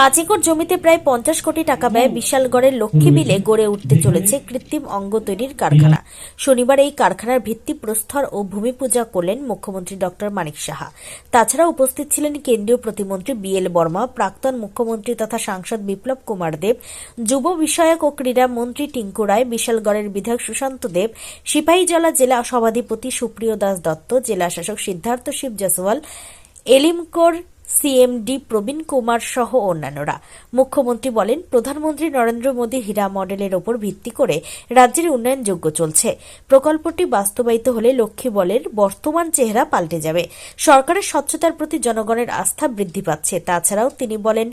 5 acre জমিতে প্রায় 50 কোটি টাকা ব্যয়ে বিশালগড়ের লক্ষ্মী বিলে গড়ে উঠতে চলেছে কৃত্রিম অঙ্গ তৈরির কারখানা। শনিবার এই কারখানার ভিত্তিপ্রস্তর ও ভূমি পূজা করলেন মুখ্যমন্ত্রী ডক্টর মানিক সাহা। তাছাড়া উপস্থিত ছিলেন কেন্দ্রীয় প্রতিমন্ত্রী BL বর্মা, প্রাক্তন মুখ্যমন্ত্রী তথা সাংসদ বিপ্লব কুমার দেব, যুব বিষয়ক ও ক্রীড়া মন্ত্রী টিঙ্কু রায়, বিশালগড়ের বিধায়ক সুশান্ত দেব, সিপাহীজলা জেলা সভাধিপতি সুপ্রিয় দাস দত্ত, জেলা শাসক সিদ্ধার্থ শিব জয়সওয়াল, এলিমকোর CMD প্রবীণ কুমার সহ অন্যান্যরা। মুখ্যমন্ত্রী বলেন, প্রধানমন্ত্রী নরেন্দ্র মোদী হীরা মডেলের ওপর ভিত্তি করে রাজ্যের উন্নয়নযোগ্য চলছে। প্রকল্পটি বাস্তবায়িত হলে লক্ষ্মী বলের বর্তমান চেহারা পাল্টে যাবে। সরকারের স্বচ্ছতার প্রতি জনগণের আস্থা বৃদ্ধি পাচ্ছে। তাছাড়াও তিনি বলেন,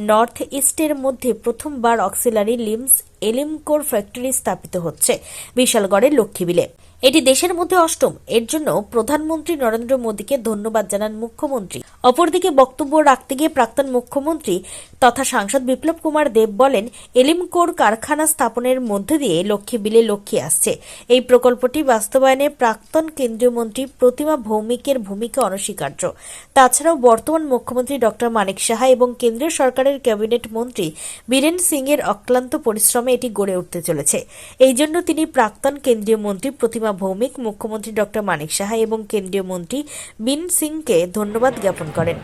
নর্থ ইস্টের মধ্যে প্রথমবার অক্সিলারি লিম্স এলিমকোর ফ্যাক্টরি স্থাপিত হচ্ছে বিশালগড়ের লক্ষ্মীবিলে। এটি দেশের মধ্যে অষ্টম। এর জন্য প্রধানমন্ত্রী নরেন্দ্র মোদীকে ধন্যবাদ জানান মুখ্যমন্ত্রী। অপরদিকে বক্তব্য রাখতে গিয়ে প্রাক্তন মুখ্যমন্ত্রী তথা সাংসদ বিপ্লব কুমার দেব বলেন, এলিমকোর কারখানা স্থাপনের মধ্যে দিয়ে লক্ষ্মীবিলে লক্ষ্মী আসছে। এই প্রকল্পটি বাস্তবায়নে প্রাক্তন কেন্দ্রীয় মন্ত্রী প্রতিমা ভৌমিকের ভূমিকা অনস্বীকার্য। তাছাড়াও বর্তমান মুখ্যমন্ত্রী ডক্টর মানিক সাহা এবং কেন্দ্রীয় সরকারের ক্যাবিনেট মন্ত্রী বীরেন সিং এর অক্লান্ত পরিশ্রমে এটি গড়ে উঠতে চলেছে। এই জন্য তিনি প্রাক্তন কেন্দ্রীয় মন্ত্রী প্রতিমা ভৌমিক, মুখ্যমন্ত্রী ডক্টর মানিক সাহা এবং কেন্দ্রীয় মন্ত্রী বীরেন সিংকে ধন্যবাদ জ্ঞাপন করেন।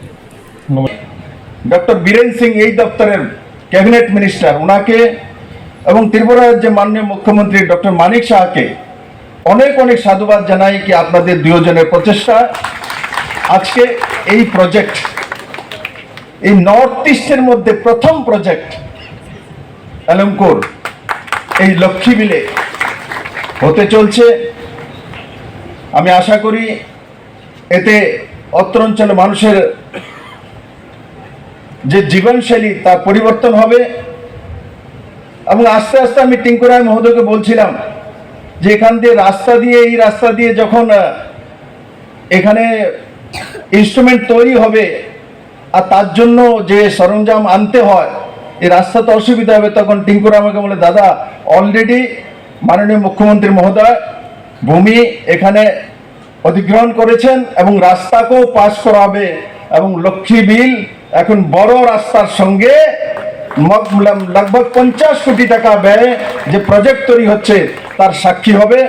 ডক্টর বীরেন সিং এই দপ্তরের ক্যাবিনেট মিনিস্টার, ওনাকে এবং ত্রিপুরা রাজ্যের মাননীয় মুখ্যমন্ত্রী ডক্টর মানিক সাহাকে অনেক অনেক সাধুবাদ জানাই কি আপনাদের দুজনের প্রচেষ্টা আজকে এই প্রজেক্ট, এই নর্থ ইস্টের মধ্যে প্রথম প্রজেক্ট এলিমকোর এই লক্ষ্মীবিলে হতে চলছে। আমি আশা করি এতে অত্র অঞ্চলের মানুষের যে জীবনশৈলী তার পরিবর্তন হবে এবং আস্তে আস্তে আমি টিঙ্কু রায় মহোদয়কে বলছিলাম যে এখান দিয়ে এই রাস্তা দিয়ে যখন এখানে ইনস্ট্রুমেন্ট তৈরি হবে আর তার জন্য যে সরঞ্জাম আনতে হয়, এই রাস্তা তো অসুবিধা হবে, তখন টিঙ্কু রায় আমাকে বলে, দাদা অলরেডি মাননীয় মুখ্যমন্ত্রী মহোদয় ভূমি এখানে অধিগ্রহণ করেছেন এবং রাস্তাকেও পাস করা হবে এবং লক্ষ্মী বিল এখন বড় রাস্তার সঙ্গে लगभग 50 কোটি টাকা ব্যয়ে যে প্রজেক্ট তৈরি হচ্ছে তার সাক্ষী হবে।